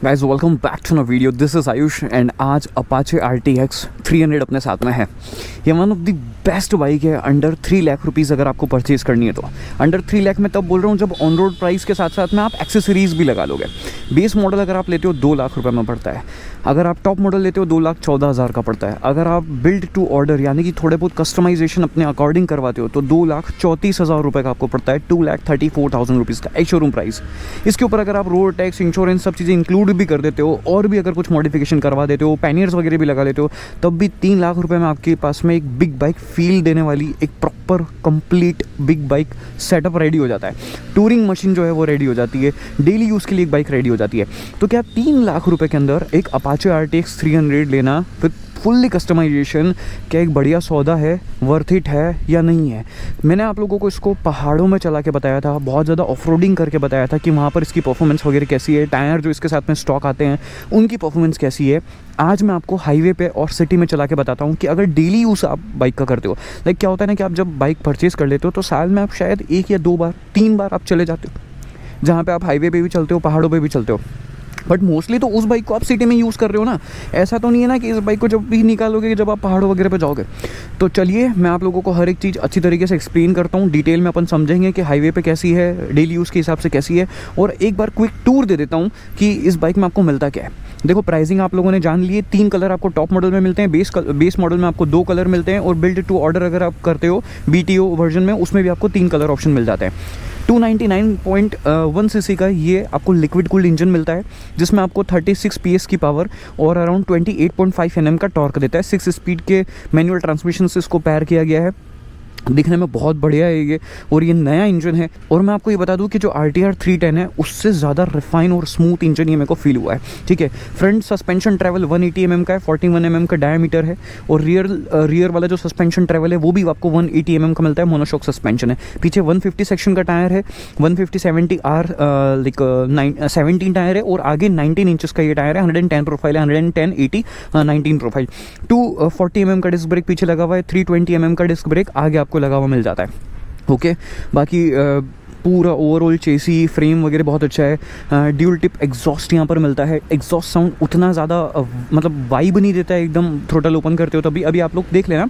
Guys welcome back to no video. This is Ayush and आज Apache RTX 300 अपने साथ में है। ये one of the best bike है अंडर 3 लाख रुपीज़ अगर आपको परचेज़ करनी है तो। अंडर 3 लाख में तब बोल रहा हूँ जब ऑन रोड प्राइस के साथ साथ में आप एक्सेसरीज़ भी लगा लोगे। बेस मॉडल अगर आप लेते हो 2 लाख रुपये में पड़ता है। अगर आप टॉप मॉडल लेते हो 2,14,000 का पड़ता है। अगर आप बिल्ड टू ऑर्डर यानी कि थोड़े बहुत कस्टमाइजेशन अपने अकॉर्डिंग करवाते हो तो 2,34,000 रुपये का आपको पड़ता है। 2,34,000 रुपीज़ का एक शोरूम प्राइस। इसके ऊपर अगर आप रोड टैक्स, इंश्योरेंस सब चीज़ें इंक्लूड भी कर देते हो और भी अगर कुछ मॉडिफिकेशन करवा देते हो, पैनियर्स वगैरह भी लगा लेते हो, तब भी 3 लाख रुपए में आपके पास में एक बिग बाइक फील देने वाली एक proper complete big bike setup ready हो जाता है। टूरिंग मशीन जो है वो रेडी हो जाती है, डेली यूज़ के लिए एक बाइक रेडी हो जाती है। तो क्या 3 लाख रुपए के अंदर एक अपाचे RTX 300 लेना विद फुल्ली कस्टमाइजेशन क्या एक बढ़िया सौदा है, वर्थ इट है या नहीं है? मैंने आप लोगों को इसको पहाड़ों में चला के बताया था, बहुत ज़्यादा ऑफ रोडिंग करके बताया था कि वहाँ पर इसकी परफॉर्मेंस वगैरह कैसी है, टायर जो इसके साथ में स्टॉक आते हैं उनकी परफॉर्मेंस कैसी है। आज मैं आपको हाईवे पे और सिटी में चला के बताता हूँ कि अगर डेली यूज़ आप बाइक का करते हो, लाइक क्या होता है ना कि आप जब बाइक परचेज़ कर लेते हो तो साल में आप शायद 1 या 2 बार 3 बार आप चले जाते हो, जहाँ पे आप हाईवे पे भी चलते हो, पहाड़ों पे भी चलते हो। बट मोस्टली तो उस बाइक को आप सिटी में यूज़ कर रहे हो ना। ऐसा तो नहीं है ना कि इस बाइक को जब भी निकालोगे जब आप पहाड़ों वगैरह पे जाओगे। तो चलिए मैं आप लोगों को हर एक चीज़ अच्छी तरीके से एक्सप्लेन करता हूँ, डिटेल में अपन समझेंगे कि हाईवे पे कैसी है, डेली यूज़ के हिसाब से कैसी है, और एक बार क्विक टूर दे देता हूँ कि इस बाइक में आपको मिलता क्या है। देखो प्राइसिंग आप लोगों ने जान लिए। 3 कलर आपको टॉप मॉडल में मिलते हैं, बेस मॉडल में आपको 2 कलर मिलते हैं, और बिल्ड टू ऑर्डर अगर आप करते हो BTO वर्जन में उसमें भी आपको 3 कलर ऑप्शन मिल जाते हैं। 299.1 सीसी का ये आपको लिक्विड कूल्ड इंजन मिलता है जिसमें आपको 36 PS की पावर और अराउंड 28.5 Nm का टॉर्क देता है। 6 स्पीड के मैनुअल ट्रांसमिशन से इसको पैर किया गया है। दिखने में बहुत बढ़िया है ये, और ये नया इंजन है। और मैं आपको ये बता दूं कि जो RTR 310 है उससे ज़्यादा रिफाइन और स्मूथ इंजन ये मेरे को फील हुआ है। ठीक है, फ्रंट सस्पेंशन ट्रैवल 180 mm का है, 41 mm का डायमीटर है, और रियर वाला जो सस्पेंशन ट्रैवल है वो भी आपको 180 mm का मिलता है, मोनोशॉक सस्पेंशन है। पीछे 150 सेक्शन का टायर है, 150/70R लाइक 17 टायर है, और आगे 19 इंचेस का ये टायर है। 110 प्रोफाइल है, 110/80 19 प्रोफाइल। 240 mm का डिस्क ब्रेक पीछे लगा हुआ है, 320 mm का डिस्क ब्रेक आगे आपको लगा हुआ मिल जाता है। ओके, बाकी पूरा ओवरऑल चेसी फ्रेम वगैरह बहुत अच्छा है। ड्यूल टिप एग्जॉस्ट यहाँ पर मिलता है। एग्जॉस्ट साउंड उतना ज़्यादा मतलब वाइब नहीं देता है, एकदम थ्रोटल ओपन करते हो तभी अभी आप लोग देख लेना।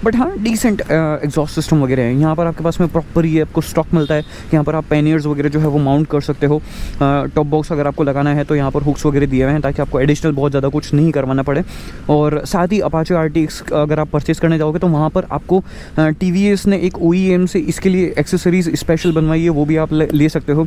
बट हाँ, डिसेंट एग्जॉस्ट सिस्टम वगैरह है। यहाँ पर आपके पास में प्रॉपर ये आपको स्टॉक मिलता है। यहाँ पर आप पैनियर्स वगैरह जो है वो माउंट कर सकते हो। टॉप बॉक्स अगर आपको लगाना है तो यहाँ पर हुक्स वगैरह दिए हुए हैं ताकि आपको एडिशनल बहुत ज़्यादा कुछ नहीं करवाना पड़े। और साथ ही अपाचे RTX अगर आप परचेज़ करने जाओगे तो वहाँ पर आपको TVS ने एक OEM से इसके लिए एक्सेसरीज स्पेशल बनवाई है, वो भी आप ले सकते हो।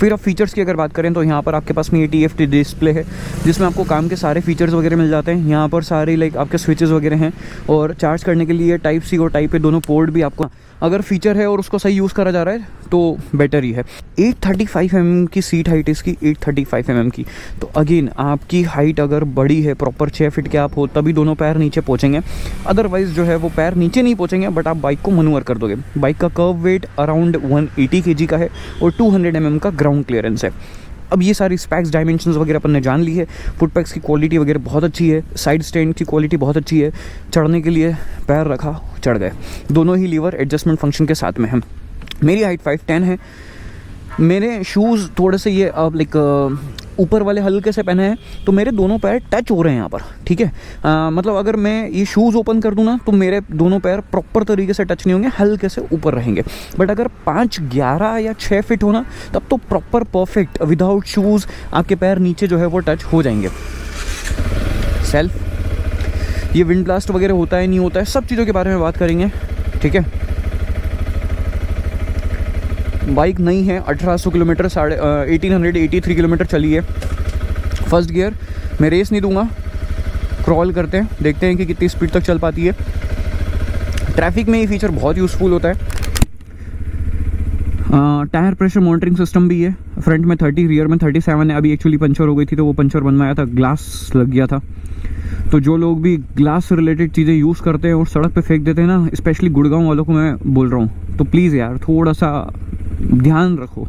फिर अब फीचर्स की अगर बात करें तो यहाँ पर आपके पास में ये TFT डिस्प्ले है जिसमें आपको काम के सारे फीचर्स वगैरह मिल जाते हैं। यहाँ पर सारे लाइक आपके स्विचेस वगैरह हैं, और चार्ज करने के लिए टाइप C और टाइप A दोनों पोर्ट भी आपको अगर फीचर है और उसको सही यूज़ करा जा रहा है तो बेटर ही है। 835 mm की सीट हाइट इसकी, 835 mm की। तो अगेन आपकी हाइट अगर बड़ी है, प्रॉपर 6 फीट के आप हो, तभी दोनों पैर नीचे पहुँचेंगे। अदरवाइज़ जो है वो पैर नीचे नहीं पहुँचेंगे, बट आप बाइक को मनूवर कर दोगे। बाइक का कर्व वेट अराउंड 180 kg का है, और 200 mm का ग्राउंड क्लियरेंस है। अब ये सारी स्पैक्स डायमेंशंस वगैरह अपन ने जान ली है। फुट पैक्स की क्वालिटी वगैरह बहुत अच्छी है, साइड स्टैंड की क्वालिटी बहुत अच्छी है। चढ़ने के लिए पैर रखा, चढ़ गए। दोनों ही लीवर एडजस्टमेंट फंक्शन के साथ में है। मेरी हाइट 5'10" है। मेरे शूज़ थोड़े से ये लाइक ऊपर वाले हल्के से पहने हैं, तो मेरे दोनों पैर टच हो रहे हैं यहाँ पर। ठीक है, मतलब अगर मैं ये शूज़ ओपन कर दूँ ना तो मेरे दोनों पैर प्रॉपर तरीके से टच नहीं होंगे, हल्के से ऊपर रहेंगे। बट अगर 5, 11 या 6 फीट हो ना तब तो प्रॉपर परफेक्ट विदाउट शूज़ आपके पैर नीचे जो है वो टच हो जाएंगे। सेल्फ ये विंड ब्लास्ट वगैरह होता है नहीं होता है, सब चीज़ों के बारे में बात करेंगे। ठीक है, बाइक नई है, 1800 किलोमीटर 1883 किलोमीटर चली है। First gear. मैं रेस नहीं दूंगा, क्रॉल करते हैं, देखते हैं कि कितनी स्पीड तक चल पाती है। ट्रैफिक में ये फीचर बहुत यूज़फुल होता है। टायर प्रेशर मॉनिटरिंग सिस्टम भी है। फ्रंट में 30, रियर में 37 है। अभी एक्चुअली पंचर हो गई थी तो वो पंचर बनवाया था, ग्लास लग गया था। तो जो लोग भी ग्लास से रिलेटेड चीज़ें यूज़ करते हैं और सड़क पे फेंक देते हैं ना, स्पेशली गुड़गांव वालों को मैं बोल रहा हूँ, तो प्लीज़ यार थोड़ा सा ध्यान रखो।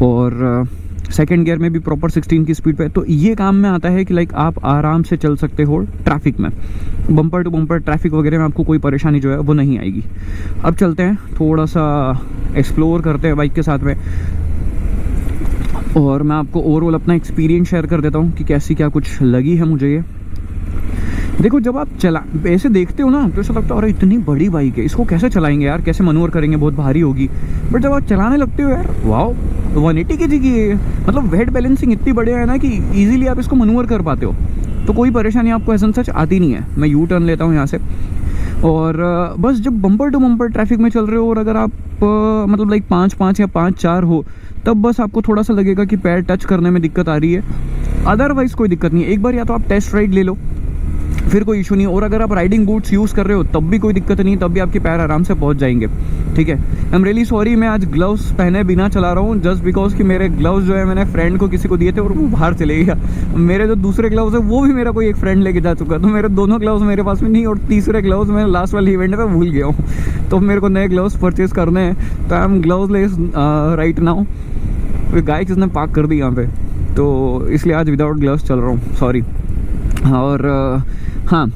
और सेकंड गियर में भी प्रॉपर 16 की स्पीड पे, तो ये काम में आता है कि लाइक आप आराम से चल सकते हो ट्रैफिक में। बम्पर टू बम्पर ट्रैफिक वगैरह में आपको कोई परेशानी जो है वो नहीं आएगी। अब चलते हैं, थोड़ा सा एक्सप्लोर करते हैं बाइक के साथ में। और मैं आपको ओवरऑल अपना एक्सपीरियंस शेयर कर देता हूँ कि कैसी क्या कुछ लगी है मुझे ये। देखो जब आप चला ऐसे देखते हो ना तो ऐसा लगता है अरे इतनी बड़ी बाइक है, इसको कैसे चलाएंगे यार, कैसे मनूवर करेंगे, बहुत भारी होगी। बट जब आप चलाने लगते हो यार वाओ, 180 kg की है, मतलब वेट बैलेंसिंग इतनी बढ़िया है ना कि इजीली आप इसको मनूवर कर पाते हो। तो कोई परेशानी आपको ऐसा सच आती नहीं है। मैं यू टर्न लेता हूँ यहाँ से, और बस जब बम्पर टू बम्पर ट्रैफिक में चल रहे हो और अगर आप मतलब लाइक 5-5 या 5-4 हो, तब बस आपको थोड़ा सा लगेगा कि पैर टच करने में दिक्कत आ रही है। अदरवाइज़ कोई दिक्कत नहीं है। एक बार या तो आप टेस्ट राइड ले लो, फिर कोई इशू नहीं। और अगर आप राइडिंग बूट्स यूज़ कर रहे हो तब भी कोई दिक्कत नहीं, तब भी आपके पैर आराम से पहुंच जाएंगे। ठीक है, आई एम रियली सॉरी, मैं आज ग्लव्स पहने बिना चला रहा हूँ जस्ट बिकॉज कि मेरे ग्लव्स जो है मैंने फ्रेंड को किसी को दिए थे और वो बाहर चले गया। मेरे जो दूसरे ग्लव्स है वो भी मेरा कोई एक फ्रेंड लेके जा चुका है, तो मेरे दोनों ग्लव्स मेरे पास में नहीं, और तीसरे ग्लव्स मैं लास्ट वाले इवेंट में भूल गया हूँ। तो मेरे को नए ग्लव्स परचेज करने हैं, तो I am gloves less right now. Guy किसने पार्क कर दी यहाँ पे, तो इसलिए आज विदाउट ग्लव्स चल रहा हूँ, सॉरी। और हाँ,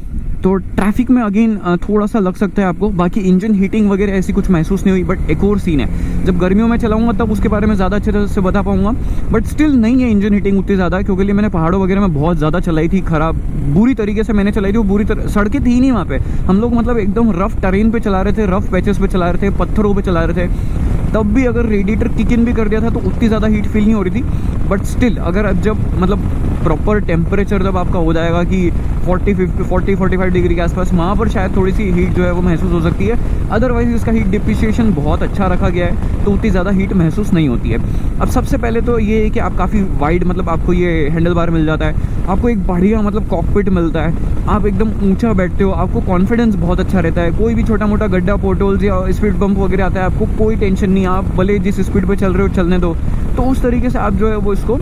तो ट्रैफिक में अगेन थोड़ा सा लग सकता है आपको, बाकी इंजन हीटिंग वगैरह ऐसी कुछ महसूस नहीं हुई। बट एक और सीन है, जब गर्मियों में चलाऊंगा तब उसके बारे में ज़्यादा अच्छे तरह से बता पाऊंगा। बट स्टिल नहीं है इंजन हीटिंग उतनी ज़्यादा, क्योंकि मैंने पहाड़ों वगैरह में बहुत ज़्यादा चलाई थी, ख़राब बुरी तरीके से मैंने चलाई थी। वो बुरी तरह सड़कें थी नहीं वहाँ पे, हम लोग मतलब एकदम रफ टेरेन पे चला रहे थे, रफ पैचेस पे चला रहे थे, पत्थरों पे चला रहे थे। तब भी अगर रेडिएटर किक इन भी कर दिया था तो उतनी ज़्यादा हीट फील नहीं हो रही थी। बट स्टिल अगर जब मतलब प्रॉपर टेम्परेचर जब आपका हो जाएगा कि 40-45 डिग्री के आसपास, वहाँ पर शायद थोड़ी सी हीट जो है वो महसूस हो सकती है। अदरवाइज इसका हीट डिप्रिसिएशन बहुत अच्छा रखा गया है, तो उतनी ज़्यादा हीट महसूस नहीं होती है। अब सबसे पहले तो ये है कि आप काफ़ी वाइड, मतलब आपको ये हैंडल बार मिल जाता है, आपको एक बढ़िया मतलब कॉकपिट मिलता है, आप एकदम ऊंचा बैठते हो, आपको कॉन्फिडेंस बहुत अच्छा रहता है। कोई भी छोटा मोटा गड्ढा, पोर्टोल्स या स्पीड बम्प वगैरह आता है, आपको कोई टेंशन नहीं, आप भले जिस स्पीड पे चल रहे हो चलने दो। तो उस तरीके से आप जो है वो इसको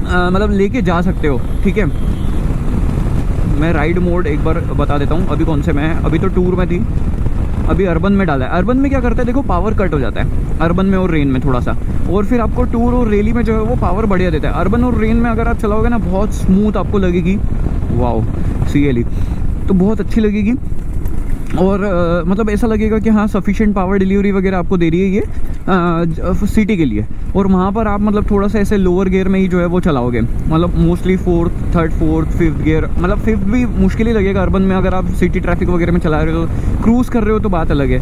मतलब लेके जा सकते हो। ठीक है, मैं राइड मोड एक बार बता देता हूँ अभी कौन से में है। अभी तो टूर में थी, अभी अर्बन में डाला है। अर्बन में क्या करता है, देखो पावर कट हो जाता है अर्बन में और रेन में थोड़ा सा, और फिर आपको टूर और रैली में जो है वो पावर बढ़िया देता है। अर्बन और रेन में अगर आप चलाओगे ना, बहुत स्मूथ आपको लगेगी, वाओ सीएलई तो बहुत अच्छी लगेगी। और मतलब ऐसा लगेगा कि हाँ सफिशिएंट पावर डिलीवरी वगैरह आपको दे रही है ये सिटी के लिए। और वहाँ पर आप मतलब थोड़ा सा ऐसे लोअर गियर में ही जो है वो चलाओगे, मतलब मोस्टली 4th, 5th गियर, मतलब 5th भी मुश्किल ही लगेगा अर्बन में। अगर आप सिटी ट्रैफिक वगैरह में चला रहे हो, क्रूज़ कर रहे हो तो बात अलग है।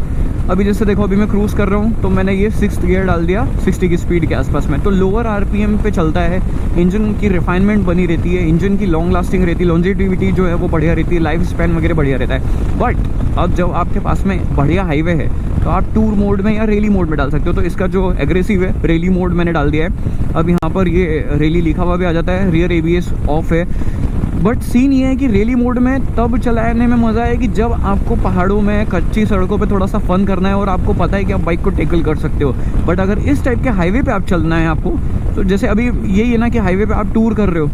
अभी जैसे देखो, अभी मैं क्रूज़ कर रहा हूँ तो मैंने ये 6th गियर डाल दिया 60 की स्पीड के आसपास में, तो लोअर आरपीएम पे चलता है। इंजन की रिफाइनमेंट बनी रहती है, इंजन की लॉन्ग लास्टिंग रहती है, लॉन्जिटिविटी जो है वो बढ़िया रहती है, लाइफ स्पैन वगैरह बढ़िया रहता है। बट अब जब आपके पास में बढ़िया हाईवे है तो आप टूर मोड में या रैली मोड में डाल सकते हो। तो इसका जो एग्रेसिव है रैली मोड मैंने डाल दिया है। अब यहाँ पर ये रैली लिखा हुआ भी आ जाता है, रियर एबीएस ऑफ है। बट सीन ये है कि रैली मोड में तब चलाने में मज़ा है कि जब आपको पहाड़ों में कच्ची सड़कों पे थोड़ा सा फन करना है और आपको पता है कि आप बाइक को टैकल कर सकते हो। बट अगर इस टाइप के हाईवे पे आप चलना है आपको, तो जैसे अभी यही है ना कि हाईवे पे आप टूर कर रहे हो,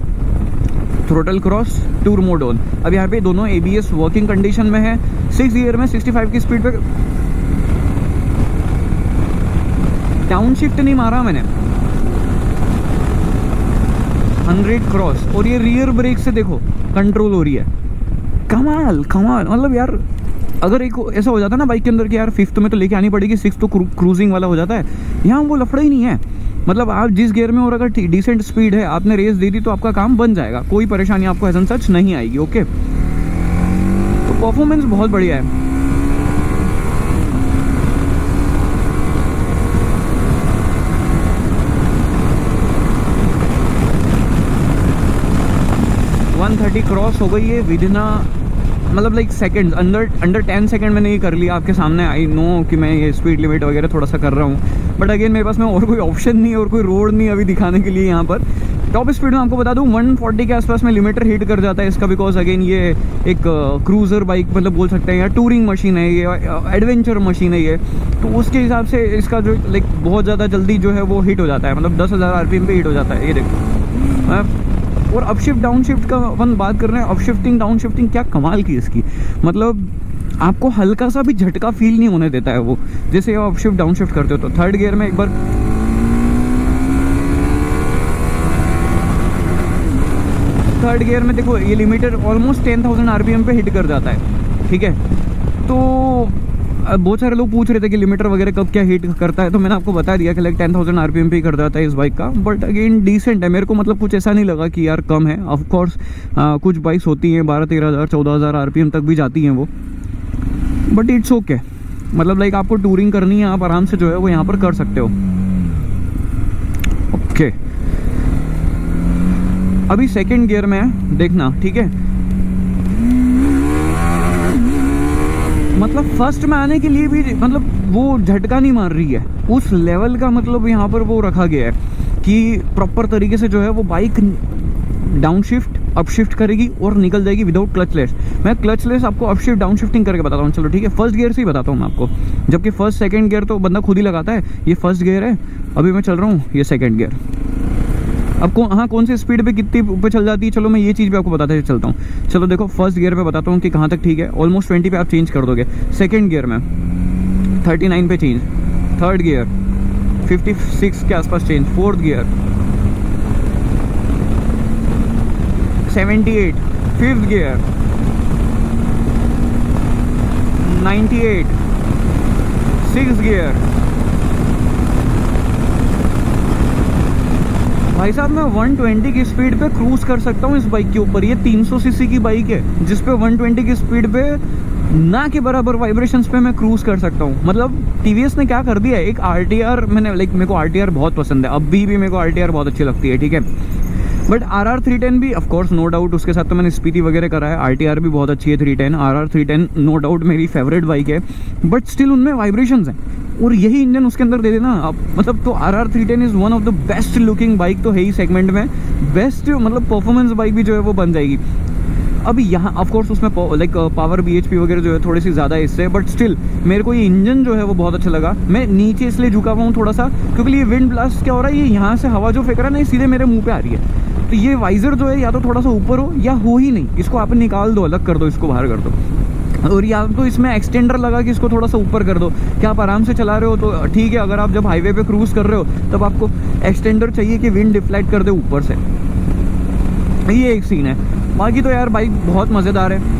throttle cross, tour mode on. अब यहाँ पे दोनों एबीएस वर्किंग कंडीशन में है। 6 गियर में 65 की स्पीड पे डाउन शिफ्ट नहीं मारा मैंने, 100 क्रॉस, और ये रियर ब्रेक से देखो कंट्रोल हो रही है। कमाल कमाल, मतलब यार अगर एक ऐसा हो जाता ना बाइक के अंदर कि यार 5th में तो लेके आनी पड़ेगी, 6th तो क्रूजिंग वाला हो जाता है, यहाँ वो लफड़ा ही नहीं है। मतलब आप जिस गियर में और अगर डिसेंट स्पीड है, आपने रेस दे दी तो आपका काम बन जाएगा, कोई परेशानी आपको ऐसा सच नहीं आएगी। ओके, तो परफॉर्मेंस बहुत बढ़िया है। क्रॉस हो गई है विदिन मतलब लाइक सेकंड्स, अंडर 10 सेकंड मैंने ये कर लिया आपके सामने। आई नो कि मैं ये स्पीड लिमिट वगैरह थोड़ा सा कर रहा हूँ, बट अगेन मेरे पास में और कोई ऑप्शन नहीं और कोई रोड नहीं अभी दिखाने के लिए। यहाँ पर टॉप स्पीड में आपको बता दूँ 140 के आसपास में लिमिटर हिट कर जाता है इसका, बिकॉज अगेन ये एक क्रूज़र बाइक मतलब बोल सकते हैं, या टूरिंग मशीन है ये, एडवेंचर मशीन है ये, तो उसके हिसाब से इसका जो लाइक बहुत ज़्यादा जल्दी जो है वो हिट हो जाता है, मतलब 10,000 आरपीएम पे हिट हो जाता है। ये देखो, और अपशिफ्ट डाउन शिफ्ट का अपन बात कर रहे हैं, अपशिफ्टिंग डाउन शिफ्टिंग क्या कमाल की इसकी, मतलब आपको हल्का सा भी झटका फील नहीं होने देता है वो, जैसे आप अपशिफ्ट डाउन शिफ्ट करते हो। तो 3rd गियर में एक बार 3rd गियर में देखो ये लिमिटर ऑलमोस्ट 10,000 आरपीएम पे हिट कर जाता है। ठीक है, तो अब बहुत सारे लोग पूछ रहे थे कि लिमिटर वगैरह कब क्या हिट करता है, तो मैंने आपको बता दिया कि लाइक 10,000 आरपीएम पे कर जाता है इस बाइक का। बट अगेन डिसेंट है, मेरे को मतलब कुछ ऐसा नहीं लगा कि यार कम है। ऑफ कोर्स कुछ बाइक्स होती हैं 12-13,000 14,000 आरपीएम तक भी जाती हैं वो, बट इट्स ओके। मतलब लाइक आपको टूरिंग करनी है, आप आराम से जो है वो यहाँ पर कर सकते हो। ओके, अभी सेकंड गियर में है, देखना ठीक है। मतलब फर्स्ट में आने के लिए भी मतलब वो झटका नहीं मार रही है उस लेवल का, मतलब यहाँ पर वो रखा गया है कि प्रॉपर तरीके से जो है वो bike down shift up shift करेगी और निकल जाएगी विदाउट क्लचलेस। मैं क्लचलेस आपको अप शिफ्ट डाउन शिफ्टिंग करके बताता हूँ, चलो ठीक है। फर्स्ट गियर से ही बताता हूँ मैं आपको, जबकि फर्स्ट सेकंड गियर तो बंदा खुद ही लगाता है। ये फर्स्ट गियर है, अभी मैं चल रहा हूँ, ये सेकंड गियर। अब कौन सी स्पीड पे कितनी पे चल जाती है, चलो मैं ये चीज़ भी आपको बताते चलता हूँ। चलो देखो, फर्स्ट गियर पे बताता हूँ कि कहाँ तक ठीक है। ऑलमोस्ट 20 पे आप चेंज कर दोगे। सेकंड गियर में 39 पे चेंज, थर्ड गियर 56 के आसपास change, fourth gear 78, fifth gear 98, six gear. भाई साहब मैं 120 की स्पीड पे क्रूज कर सकता हूँ इस बाइक के ऊपर। ये 300 सीसी की बाइक है जिस पे 120 की स्पीड पे ना के बराबर वाइब्रेशंस पे मैं क्रूज कर सकता हूँ। मतलब टीवीएस ने क्या कर दिया है, एक आरटीआर मैंने लाइक मेरे को आरटीआर बहुत पसंद है, अभी भी मेरे को आरटीआर बहुत अच्छी लगती है, ठीक है। बट RR 310 भी ऑफ कोर्स नो डाउट, उसके साथ तो मैंने स्पीति वगैरह करा है। आरटीआर भी बहुत अच्छी है 310, RR 310 नो डाउट मेरी फेवरेट बाइक है, बट स्टिल उनमें वाइब्रेशंस हैं। और यही इंजन उसके अंदर दे देना आप, मतलब तो RR 310 is one of the best looking bike तो है ही सेगमेंट में, बेस्ट मतलब परफॉर्मेंस बाइक भी जो है वो बन जाएगी। अभी यहाँ ऑफ कोर्स उसमें लाइक पावर BHP वगैरह जो है थोड़ी सी ज़्यादा है इससे, बट स्टिल मेरे को ये इंजन जो है वो बहुत अच्छा लगा। मैं नीचे इसलिए झुका हुआ हूँ थोड़ा सा, क्योंकि ये विंड ब्लास्ट क्या हो रहा है, ये यहाँ से हवा जो फेंक रहा है ना, ये सीधे मेरे मुँह पे आ रही है। तो ये वाइजर जो है या तो थोड़ा सा ऊपर हो या हो ही नहीं, इसको आप निकाल दो, अलग कर दो, इसको बाहर कर दो। और या तो इसमें एक्सटेंडर लगा कि इसको थोड़ा सा ऊपर कर दो, क्या आप आराम से चला रहे हो तो ठीक है। अगर आप जब हाईवे पे क्रूज कर रहे हो तब आपको एक्सटेंडर चाहिए कि विंड डिफ्लेक्ट कर दे ऊपर से, ये एक सीन है। बाकी तो यार बाइक बहुत मज़ेदार है।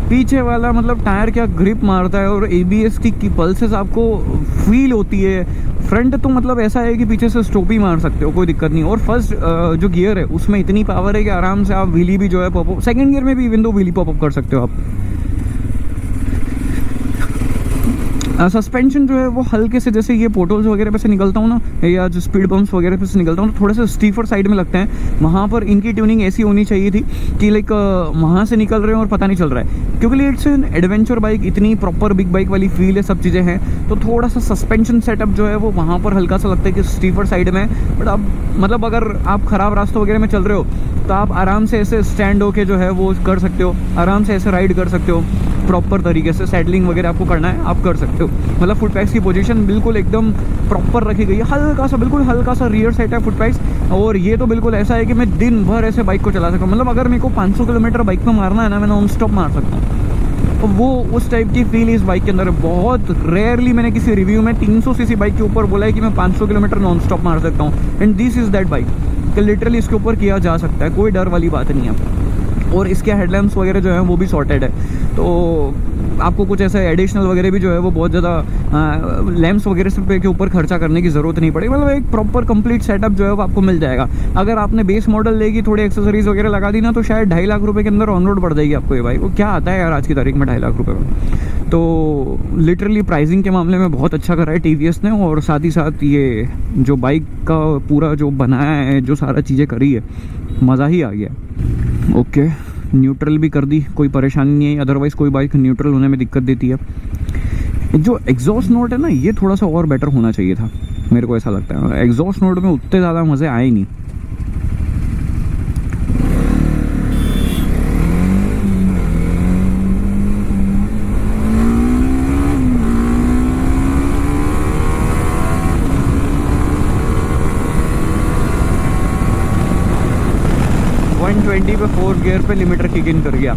पीछे वाला मतलब टायर क्या ग्रिप मारता है, और ABS की पल्सेस आपको फील होती है। फ्रंट तो मतलब ऐसा है कि पीछे से स्टॉप ही मार सकते हो, कोई दिक्कत नहीं। और फर्स्ट जो गियर है उसमें इतनी पावर है कि आराम से आप व्हीली भी जो है पॉपअप, सेकंड गियर में भी इवन दो व्हीली पॉपअप कर सकते हो आप। सस्पेंशन जो है वो हल्के से, जैसे ये पोर्टल्स वगैरह पे से निकलता हूँ ना, या जो स्पीड बम्प्स वगैरह पे से निकलता हूँ, तो थोड़े से स्टीफर साइड में लगते हैं। वहाँ पर इनकी ट्यूनिंग ऐसी होनी चाहिए थी कि लाइक वहाँ से निकल रहे हैं और पता नहीं चल रहा है, क्योंकि इट्स एन एडवेंचर बाइक, इतनी प्रॉपर बिग बाइक वाली फील है, सब चीज़ें हैं। तो थोड़ा सा सस्पेंशन सेटअप जो है वो वहाँ पर हल्का सा लगता है कि स्टीफर साइड में। बट अब मतलब अगर आप ख़राब रास्तों वगैरह में चल रहे हो तो आप आराम से ऐसे स्टैंड होके जो है वो कर सकते हो, आराम से ऐसे राइड कर सकते हो। प्रॉपर तरीके से सैडलिंग वगैरह आपको करना है आप कर सकते हो। मतलब फुट पैक्स की पोजीशन बिल्कुल एकदम प्रॉपर रखी गई है, हल्का सा, बिल्कुल हल्का सा रियर सेट है फुट पैक्स। और ये तो बिल्कुल ऐसा है कि मैं दिन भर ऐसे बाइक को चला सकता हूँ। मतलब अगर मेरे को 500 किलोमीटर बाइक में मारना है ना, मैं नॉन स्टॉप मार सकता हूँ। तो वो उस टाइप की फील इस बाइक के अंदर। बहुत रेयरली मैंने किसी रिव्यू में 300 सीसी बाइक के ऊपर बोला है कि मैं 500 किलोमीटर नॉन स्टॉप मार सकता हूँ। And this is that bike कि लिटरली इसके ऊपर किया जा सकता है, कोई डर वाली बात नहीं है। और इसके हेडलैम्प्स वगैरह जो है वो भी सॉर्टेड है, तो आपको कुछ ऐसा एडिशनल वगैरह भी जो है वो बहुत ज़्यादा लैम्प्स वगैरह से के ऊपर खर्चा करने की ज़रूरत नहीं पड़ेगी। मतलब एक प्रॉपर कंप्लीट सेटअप जो है वो आपको मिल जाएगा। अगर आपने बेस मॉडल लेगी, थोड़ी एक्सेसरीज वगैरह लगा दी ना, तो शायद 2.5 लाख रुपये के अंदर ऑन रोड पड़ जाएगी आपको ये बाइक। वो क्या आता है यार आज की तारीख में 2.5 लाख रुपये में। तो लिटरली प्राइसिंग के मामले में बहुत अच्छा करा है TVS ने। और साथ ही साथ ये जो बाइक का पूरा जो बनाया है, जो सारा चीज़ें करी है, मज़ा ही आ गया। ओके, न्यूट्रल भी कर दी, कोई परेशानी नहीं है। अदरवाइज़ कोई बाइक न्यूट्रल होने में दिक्कत देती है। जो एग्जॉस्ट नोट है ना, ये थोड़ा सा और बेटर होना चाहिए था, मेरे को ऐसा लगता है। एग्जॉस्ट नोट में उतने ज़्यादा मज़े आए नहीं। पे फोर्थ गियर पे लिमिटर किक इन कर गया।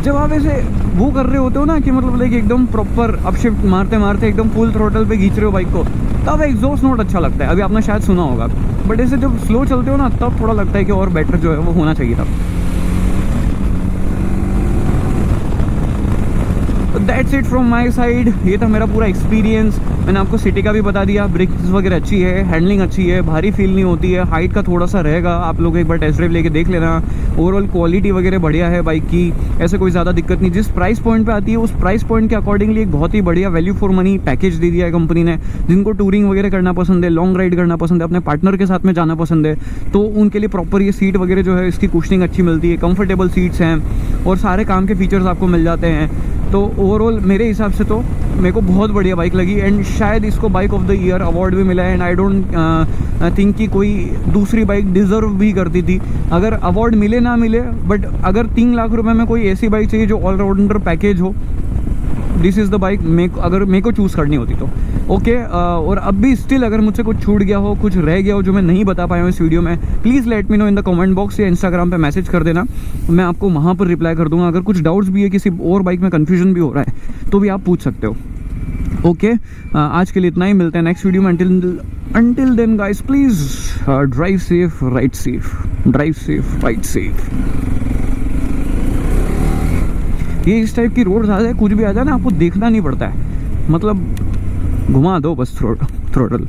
जब आप ऐसे वो कर रहे होते हो ना कि मतलब लाइक एकदम प्रॉपर अपशिफ्ट मारते मारते एकदम फुल थ्रोटल पे खींच रहे हो बाइक को, तब एग्जॉस्ट नोट अच्छा लगता है, अभी आपने शायद सुना होगा। बट ऐसे जब स्लो चलते हो ना तब थोड़ा लगता है कि और बेटर जो है वो होना चाहिए था। That's it from my side. ये था मेरा पूरा एक्सपीरियंस। मैंने आपको सिटी का भी बता दिया, ब्रेक्स वगैरह अच्छी है, हैंडलिंग अच्छी है, भारी फील नहीं होती है, हाइट का थोड़ा सा रहेगा, आप लोग एक बार टेस्ट ड्राइव लेके देख लेना। ओवरऑल क्वालिटी वगैरह बढ़िया है बाइक की, ऐसे कोई ज़्यादा दिक्कत नहीं। जिस प्राइस पॉइंट पे आती है उस प्राइस पॉइंट के अकॉर्डिंगली एक बहुत ही बढ़िया वैल्यू फॉर मनी पैकेज दे दिया है कंपनी ने। जिनको टूरिंग वगैरह करना पसंद है, लॉन्ग राइड करना पसंद है, अपने पार्टनर के साथ में जाना पसंद है, तो उनके लिए प्रॉपर ये सीट वगैरह जो है इसकी कुशनिंग अच्छी मिलती है, कंफर्टेबल सीट्स हैं और सारे काम के फीचर्स आपको मिल जाते हैं। तो ओवरऑल मेरे हिसाब से तो मेरे को बहुत बढ़िया बाइक लगी एंड शायद इसको bike of the year award भी मिला है। एंड आई डोंट थिंक कि कोई दूसरी बाइक डिज़र्व भी करती थी। अगर अवार्ड मिले ना मिले, बट अगर 3 लाख रुपए में कोई ऐसी बाइक चाहिए जो ऑलराउंडर पैकेज हो, दिस इज़ द बाइक अगर मेरे को चूज़ करनी होती तो। ओके, और अब भी स्टिल अगर मुझसे कुछ छूट गया हो, कुछ रह गया हो जो मैं नहीं बता पाया हूँ इस वीडियो में, please let me know in the comment box या इंस्टाग्राम पे मैसेज कर देना, मैं आपको वहाँ पर रिप्लाई कर दूंगा। अगर कुछ डाउट्स भी है, किसी और बाइक में कन्फ्यूजन भी हो रहा है तो भी आप पूछ सकते हो। ओके, आज के लिए इतना ही, मिलते हैं नेक्स्ट वीडियो में। Until then guys, please drive safe, ride safe, drive safe, ride safe. ये इस टाइप की रोड ज़्यादा है, कुछ भी आ जाए ना आपको देखना नहीं पड़ता है, मतलब घुमा दो बस थ्रोटल।